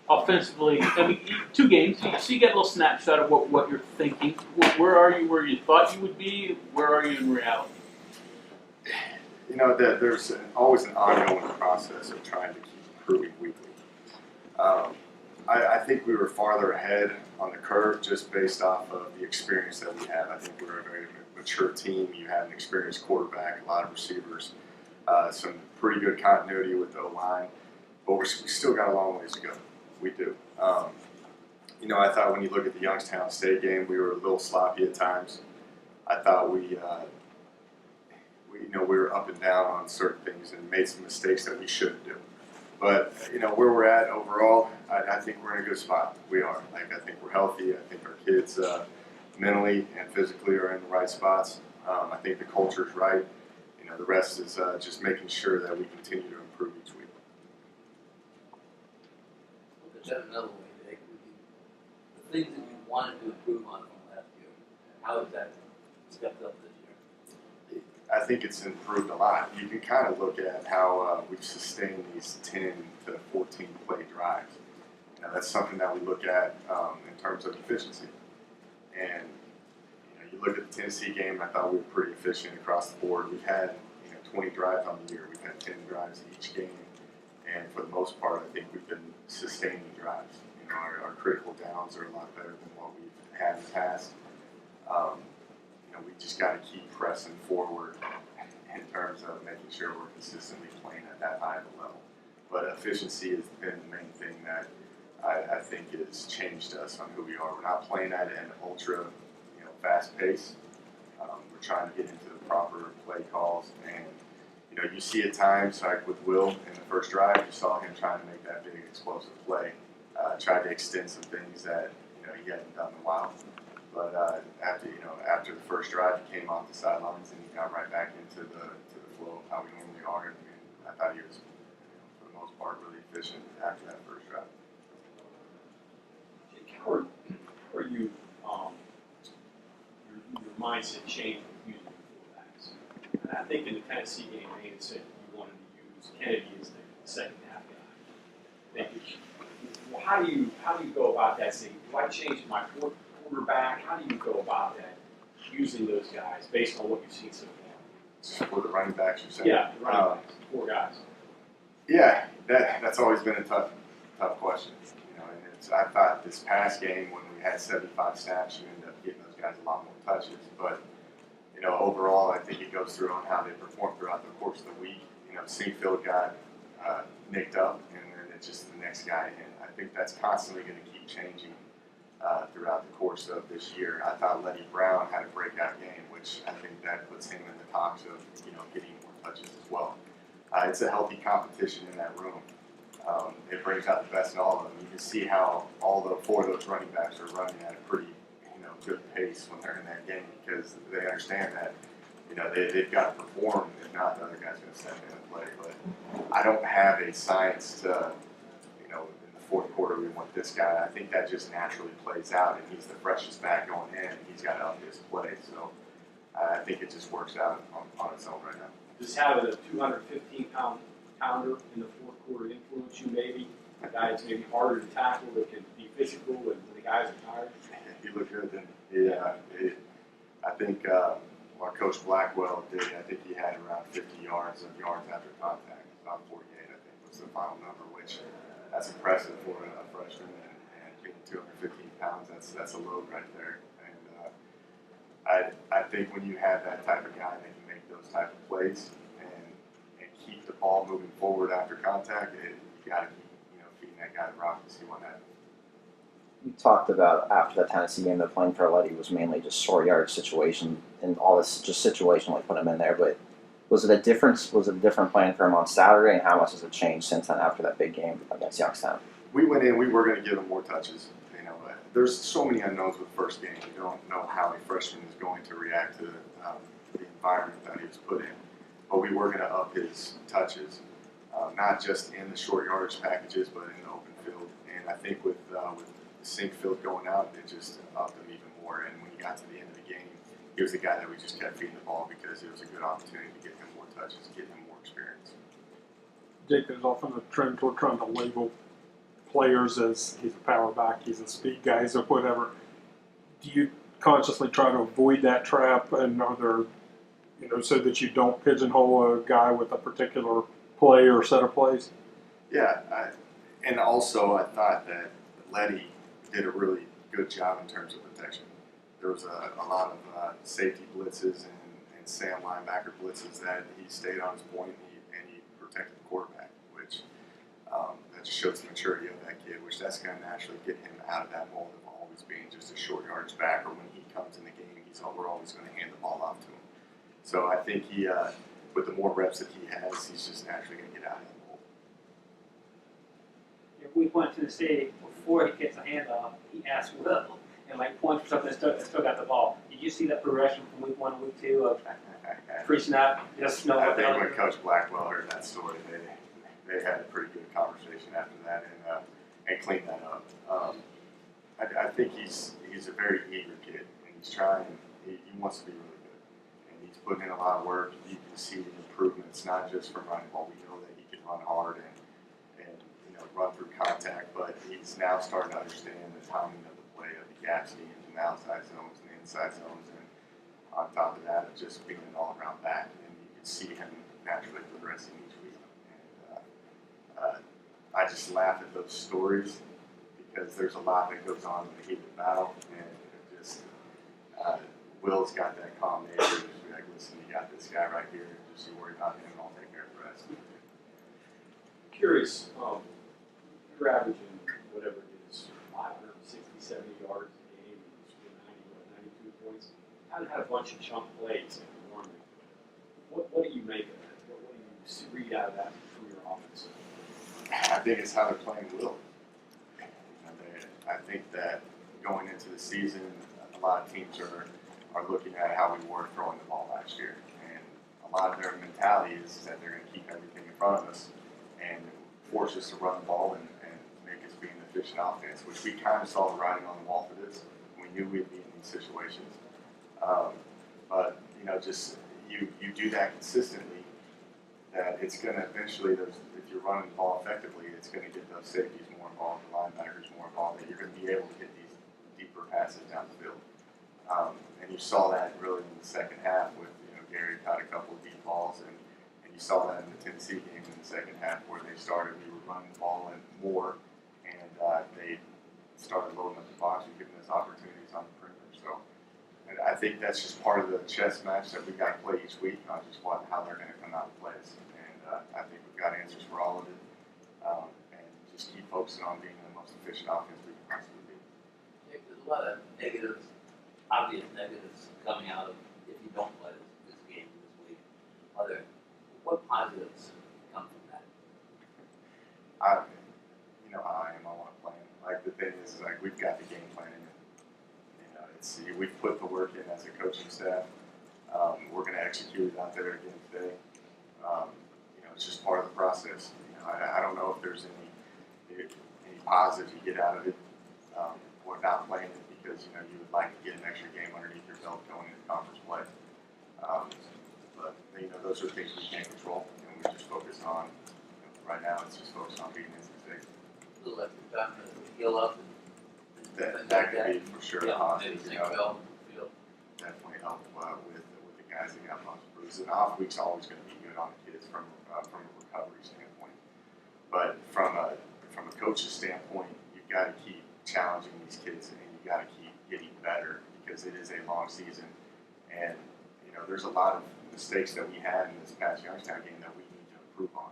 offensively, I mean, 2 games, so you get a little snapshot of what you're thinking. Where are you where you thought you would be? Where are you in reality? You know, there's always an ongoing process of trying to keep improving weekly. I think we were farther ahead on the curve just based off of the experience that we have. I think we're a very mature team. You have an experienced quarterback, a lot of receivers, some pretty good continuity with the O-line, but we still got a long ways to go. We do. You know, I thought when you look at the Youngstown State game, we were a little sloppy at times. I thought we were up and down on certain things and made some mistakes that we shouldn't do. But, you know, where we're at overall, I think we're in a good spot. We are. Like, I think we're healthy. I think our kids mentally and physically are in the right spots. I think the culture is right. You know, the rest is just making sure that we continue to improve each week. Look at that another way, Nick. The things that you wanted to improve on from last year, how has that stepped up this year? I think it's improved a lot. You can kind of look at how we've sustained these 10 to 14 play drives. You know, that's something that we look at in terms of efficiency. And you look at the Tennessee game, I thought we were pretty efficient across the board. We've had 20 drives on the year. We've had 10 drives each game. And for the most part, I think we've been sustaining drives. You know, our critical downs are a lot better than what we've had in the past. We just got to keep pressing forward in terms of making sure we're consistently playing at that high of a level. But efficiency has been the main thing that I think has changed us on who we are. We're not playing at an ultra, fast pace. We're trying to get into the proper play calls, and you see at times, like with Will in the first drive, you saw him trying to make that big explosive play, tried to extend some things that he hadn't done in a while. But after the first drive, he came off the sidelines and he got right back into the flow of how we normally are. And I thought he was, for the most part, really efficient after that first drive. Jake, how are you? Your mindset changed with using fullbacks. And I think in the Tennessee game, they had said you wanted to use Kennedy as the second half guy. Well, how do you go about that? Saying, do I change my quarterback? How do you go about that, using those guys based on what you've seen so far? For the running backs, you're saying? Yeah, the running backs, 4 guys. Yeah, that's always been a tough question. And I thought this past game when we had 75 snaps, you end up getting those guys a lot more touches. But overall, I think it goes through on how they perform throughout the course of the week. Spavital got nicked up, and then it's just the next guy in. I think that's constantly going to keep changing throughout the course of this year. I thought Letty Brown had a breakout game, which I think that puts him in the talks of getting more touches as well. It's a healthy competition in that room. It brings out the best in all of them. You can see how all 4 of those running backs are running at a pretty good pace when they're in that game, because they understand that they've got to perform. If not, the other guy's going to step in and play. But I don't have a science to in the fourth quarter we want this guy. I think that just naturally plays out, and he's the freshest back going in, and he's got to up his play. So I think it just works out on its own right now. Does having a 215-pound pounder in the fourth quarter influence you maybe? A guy that's maybe harder to tackle that can be physical when the guys are tired? He looked good then. I think what Coach Blackwell did, I think he had around 50 yards after contact. About 48, I think, was the final number, which that's impressive for a freshman, and being 215 pounds, that's a load right there. And I think when you have that type of guy that can make those type of plays and keep the ball moving forward after contact, you got to keep feeding that guy the rock to see what happens. You talked about after the Tennessee game that playing for Letty was mainly just short yard situation and all this just situationally put him in there. But was it a different plan for him on Saturday, and how much has it changed since then after that big game against Youngstown? We went in, we were going to give him more touches. There's so many unknowns with the first game. You don't know how a freshman is going to react to the environment that he was put in. But we were going to up his touches, not just in the short yardage packages, but in the open field. And I think with sink field going out, it just upped him even more. And when he got to the end of the game, he was the guy that we just kept feeding the ball because it was a good opportunity to get him more touches, get him more experience. Jake, there's often a trend toward trying to label players as he's a power back, he's a speed guy, he's a whatever. Do you consciously try to avoid that trap, and are there, you know, so that you don't pigeonhole a guy with a particular play or set of plays? Yeah, and also I thought that Letty did a really good job in terms of protection. There was a lot of safety blitzes and Sam linebacker blitzes that he stayed on his point and he protected the quarterback, which that just shows the maturity of that kid, which that's going to naturally get him out of that mold of always being just a short yardage back, or when he comes in the game, we're always going to hand the ball off to him. So I think he, with the more reps that he has, he's just naturally going to get out of that mold. If we went to the state before he gets a handoff, he asked Will and like points for something and still got the ball. Did you see that progression from week 1 to week 2 of pre-snap? Just know I what the think hell when Coach Blackwell heard that story, they had a pretty good conversation after that and cleaned that up. I think he's a very eager kid, and he's trying. He wants to be really good, and he's putting in a lot of work. You can see the improvements, not just from running ball. We know that he can run hard and run through contact, but he's now starting to understand the timing of the play, of the gap schemes and the outside zones and the inside zones, and on top of that, of just being an all-around back. And you can see him naturally progressing each week. And I just laugh at those stories because there's a lot that goes on in the heat of battle, and it just Will's got that calm nature. Just be like, listen, you got this guy right here. Just you worry about him, and I'll take care of the rest. Curious, you're averaging whatever it is, 560, 70 yards a game, and score 92 points. How to have a bunch of chunk plays like you normally do. What do you make of that? What do you read out of that from your offense? I think it's how they're playing Will. I think that going into the season, a lot of teams are looking at how we were throwing the ball last year, and a lot of their mentality is that they're going to keep everything in front of us and force us to run the ball and make us be an efficient offense, which we kind of saw the writing on the wall for this. We knew we'd be in these situations, but just you do that consistently, that it's going to eventually, if you're running the ball effectively, it's going to get those safeties more involved, the linebackers more involved, that you're going to be able to hit these deeper passes down the field. And you saw that really in the second half with Gary caught a couple of deep balls, and you saw that in the Tennessee game in the second half where we were running the ball in more, and they started loading up the box and giving us opportunities on the perimeter. So and I think that's just part of the chess match that we got to play each week, not just how they're going to come out and play us. And I think we've got answers for all of it, and just keep focusing on being the most efficient offense we can possibly be. Yeah, there's a lot of negatives, obvious negatives coming out of if you don't play this game this week. What positives come from that? You know how I am. I want to plan. Like the thing is like we've got the game plan, and we've put the work in as a coaching staff. We're going to execute it out there again today. It's just part of the process. I don't know if there's any positives you get out of it or not playing it because you would like to get an extra game underneath your belt going into conference play. But those are things we can't control, and we just focus on. Right now, it's just focused on beating NC State. A little extra time to heal up and That could be for sure yeah, positive. maybe feel. Definitely help with the guys that got bumps and bruises. An off week's always going to be good on the kids from a recovery standpoint. But from a coach's standpoint, you've got to keep challenging these kids, and you've got to keep getting better because it is a long season. And there's a lot of mistakes that we had in this past Youngstown game that we need to improve on.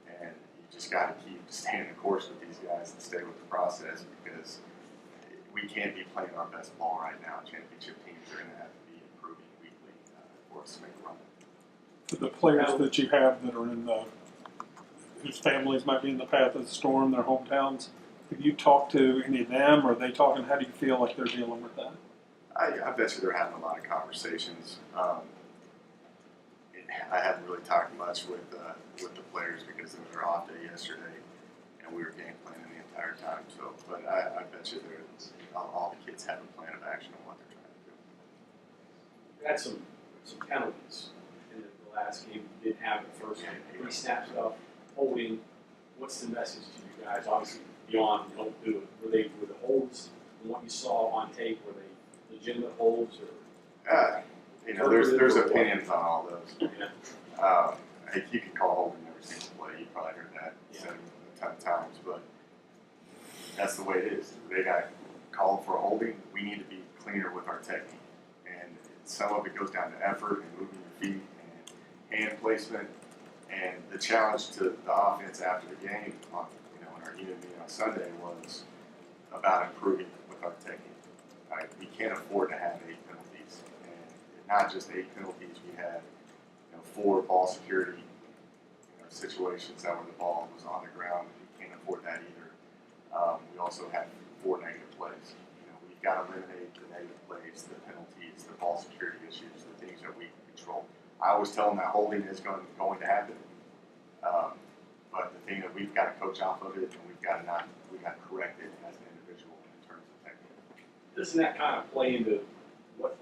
And you just got to keep staying the course with these guys and stay with the process because we can't be playing our best ball right now. Championship teams are going to have to be improving weekly for us to make a run. For the players that you have that are whose families might be in the path of the storm, their hometowns, have you talked to any of them, or are they talking? How do you feel like they're dealing with that? I bet you they're having a lot of conversations. I haven't really talked much with the players because it was their off day yesterday, and we were game planning the entire time. So, but I bet you all the kids have a plan of action on what they're trying to do. You had some penalties in the last game. You didn't have the first game. Pre-snap stuff, holding. What's the message to you guys? Obviously, beyond don't do it? Were the holds, from what you saw on tape, were they legitimate holds or? You know, there's opinions on all those. Yeah. You can call holding every single play. You probably heard that said a ton of times, but that's the way it is. They got called for a holding. We need to be cleaner with our technique, and some of it goes down to effort and moving your feet and hand placement. And the challenge to the offense after the game, in our unit meeting on Sunday, was about improving with our technique. Right? We can't afford to have 8 penalties, and not just 8 penalties. We had 4 ball security situations that where the ball was on the ground. We can't afford that either. We also had 4 negative plays. We've got to eliminate the negative plays, the penalties, the ball security issues, the things that we can control. I always tell them that holding is going to happen, but the thing that we've got to coach off of it, and we've got to correct it as an individual in terms of technique. Doesn't that kind of play into what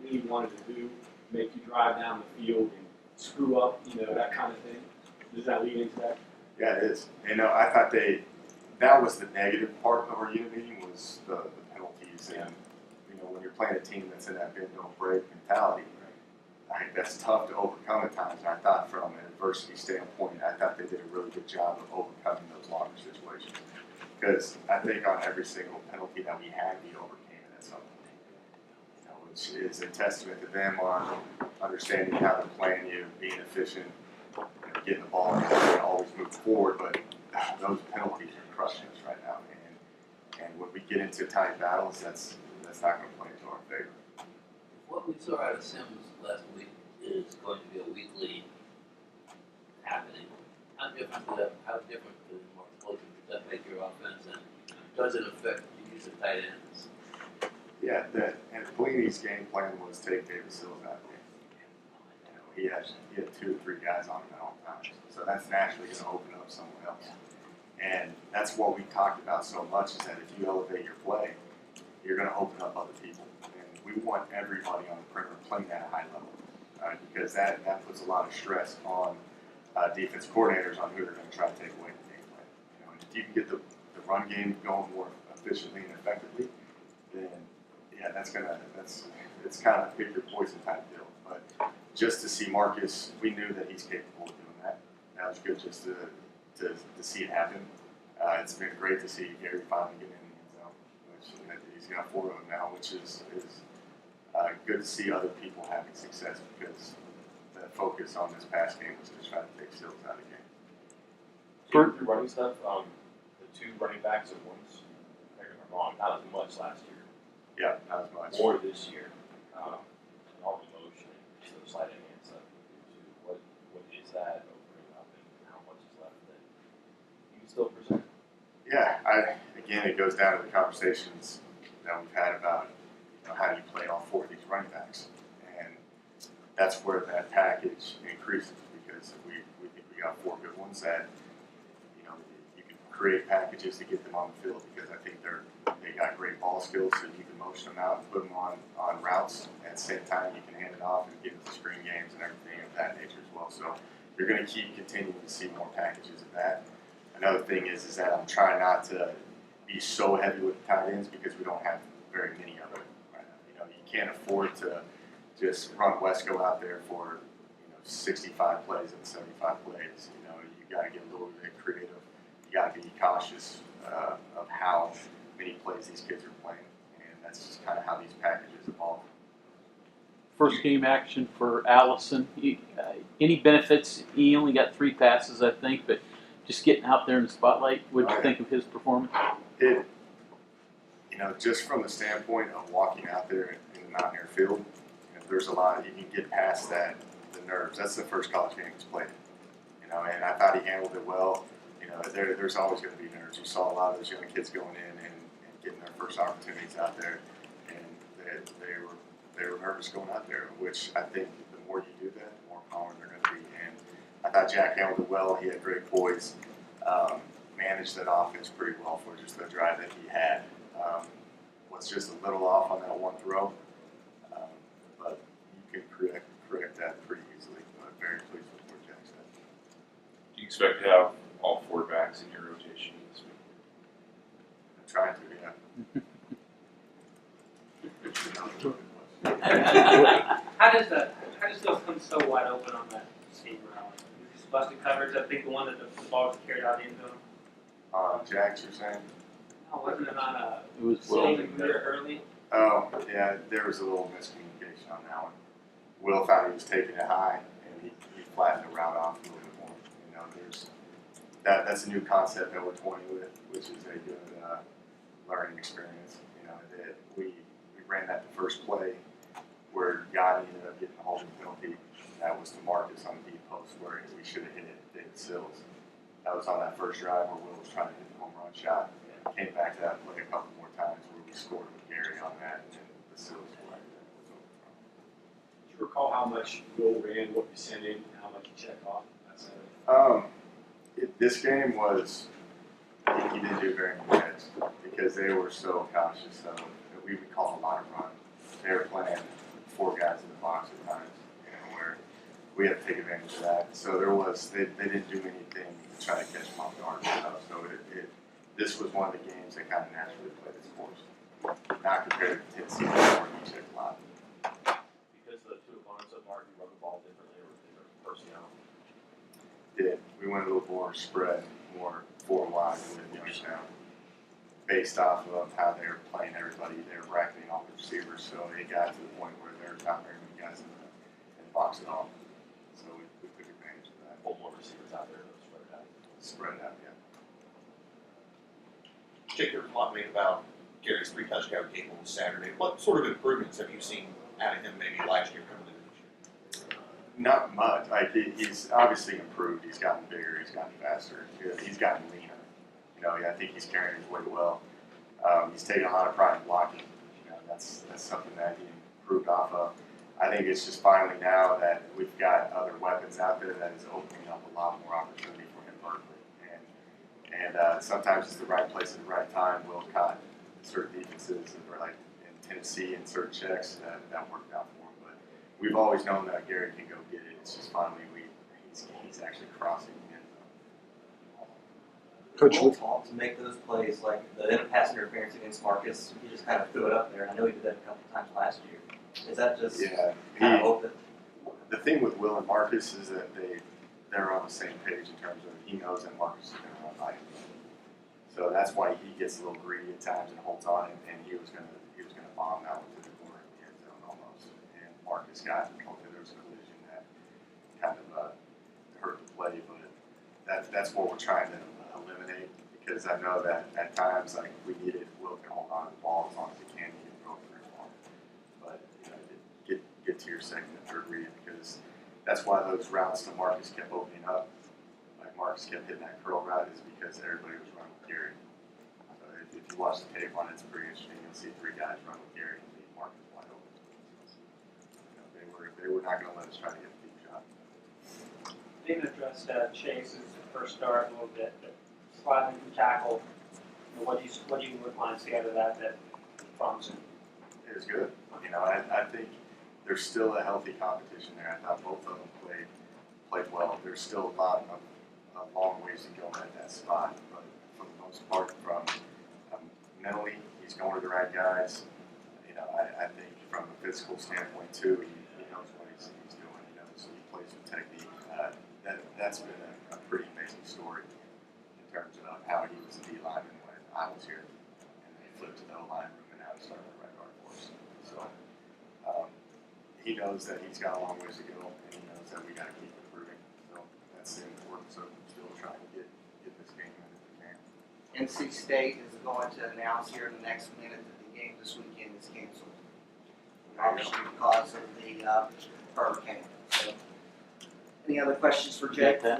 we wanted to do, make you drive down the field and screw up, that kind of thing? Does that lead into that? Yeah, it is. I thought that was the negative part of our unit meeting was the penalties, and when you're playing a team that's in that bend don't break mentality, that's tough to overcome at times. And I thought from an adversity standpoint, I thought they did a really good job of overcoming those longer situations. Because I think on every single penalty that we had, we overcame it at some point. Which is a testament to them on understanding how to plan you, being efficient, getting the ball and always move forward. But those penalties are crushing us right now. And when we get into tight battles, that's not going to play into our favor. What we saw out of Sims last week is going to be a weekly happening. How different is more explosive does that make your offense, and does it affect the use of tight ends? Yeah, and Pelini's game plan was take Davis Hills out of the game. He had 2 or 3 guys on him at all times, so that's naturally going to open up someone else. And that's what we talked about so much is that if you elevate your play, you're going to open up other people. And we want everybody on the perimeter playing at a high level, because that puts a lot of stress on defense coordinators on who they're going to try to take away the game plan. And if you can get the run game going more efficiently and effectively, then it's kind of a pick your poison type deal. But just to see Marcus, we knew that he's capable of doing that. That was good just to see it happen. It's been great to see Gary finally get in the end zone, which he's got 4 of them now, which is good to see other people having success, because the focus on this past game was to try to take Sills out of the game. Through running stuff, the 2 running backs at once, if I'm wrong, not as much last year. Yeah, not as much. More this year. And all the motion and the slight hand stuff. What is that opening up, and how much is left that you can still present? Yeah, again, it goes down to the conversations that we've had about how do you play all 4 of these running backs, and that's where that package increases, because we think we got 4 good ones that you can create packages to get them on the field, because I think they got great ball skills, so you can motion them out and put them on routes. At the same time, you can hand it off and get into screen games and everything of that nature as well. So you're going to keep continuing to see more packages of that. Another thing is that I'm trying not to be so heavy with the tight ends, because we don't have very many of them right now. You can't afford to just run Wesco out there for 65 plays and 75 plays. You got to get a little bit creative. You got to be cautious of how many plays these kids are playing, and that's just kind of how these packages evolve. First game action for Allison. Any benefits? He only got 3 passes, I think, but just getting out there in the spotlight. What did you think of his performance? Just from the standpoint of walking out there in the Mountaineer field, there's a lot you can get past that, the nerves. That's the first college game he's played. And I thought he handled it well. There's always going to be nerves. You saw a lot of those young kids going in and getting their first opportunities out there, and they were nervous going out there, which I think the more you do that, the more calmer they're going to be. And I thought Jack handled it well. He had great poise, managed that offense pretty well for just the drive that he had. Was just a little off on that one throw, but you can correct that pretty easily. But very pleased with what Jack said. Do you expect to have all 4 backs in your rotation this week? does those come so wide open on that seam route? Just busted coverage. I think the one that the ball was carried out into him. Jax, you're saying? Oh, wasn't it on a It was saving early? Oh, yeah, there was a little miscommunication on that one. Will thought he was taking it high, and he flattened the route off a little bit more. You know, that's a new concept that we're toying with, which is a good learning experience. You know, that we ran that the first play where Gotti ended up getting a holding penalty. That was to Marcus on the deep post where we should have hit it, David Sills. That was on that first drive where Will was trying to hit the home run shot. Came back to that play a couple more times where we scored with Gary on that, and then the Sills play that was overthrown. Do you recall how much Will ran, what you sent in, and how much you checked off? That's This game was, he didn't do very many hits because they were so cautious of, we would call a lot of run. They were playing 4 guys in the box at times, you know, where we had to take advantage of that. So they didn't do anything to try to catch them off guard and stuff. So this was one of the games that kind of naturally played its course. Not compared to Tennessee, where you checked a lot. Because the two opponents of Mark, you run the ball differently or with different personnel. We went a little more spread, more 4 wide with Youngstown, based off of how they were playing everybody. They were bracketing all the receivers, so it got to the point where there were not very many guys in the box at all. So we took advantage of that. Pull more receivers out there, those spread out. Spread out, yeah. Jake, there was a lot made about Gary's 3-touchdown game on Saturday. What sort of improvements have you seen out of him maybe last year coming into this year? Not much. Like he's obviously improved. He's gotten bigger. He's gotten faster. He's gotten leaner. You know, I think he's carrying his weight well. He's taken a lot of pride in blocking. You know, that's something that he improved off of. I think it's just finally now that we've got other weapons out there that is opening up a lot more opportunity for him vertically. And sometimes it's the right place at the right time. Will caught certain defenses, or like in Tennessee, and certain checks that worked out for him. But we've always known that Gary can go get it. It's just finally he's actually crossing the end zone. Coach, Will taught to make those plays, like the pass interference against Marcus. He just kind of threw it up there, and I know he did that a couple times last year. Is that just kind of open? The thing with Will and Marcus is that they're on the same page in terms of he knows that Marcus is going to run by him. So that's why he gets a little greedy at times and holds on, and he was gonna bomb that one to the corner of the end zone almost. And Marcus got okay, there was a collision that kind of hurt the play, but that's what we're trying to eliminate, because I know that at times like we need it, Will can hold on to the ball as long as he can throw it very far. But you know, get to your second and third read, because that's why those routes to Marcus kept opening up. Like Marcus kept hitting that curl route is because everybody was running with Gary. So if you watch the tape on it, it's pretty interesting. You'll see 3 guys run with Gary and leave Marcus wide open. You know, they were not going to let us try to get a deep shot. Didn't address Chase's first start a little bit, but sliding from tackle. What do you want to see out of that promising? It was good. You know, I think there's still a healthy competition there. I thought both of them played well. There's still a long ways to go at that spot, but for the most part, from mentally, he's going to the right guys. You know, I think from a physical standpoint too, he knows what he's doing. He knows he plays with technique. That's been a pretty amazing story in terms of how he was the D lineman when I was here, and then he flipped to the O line room and now he's starting the right guard for us. So he knows that he's got a long ways to go, and he knows that we got to keep improving. So that's the importance of still trying to get this game in if we can. NC State is going to announce here in the next minute that the game this weekend is canceled, obviously because of the hurricane. So, any other questions for Jake? Get that.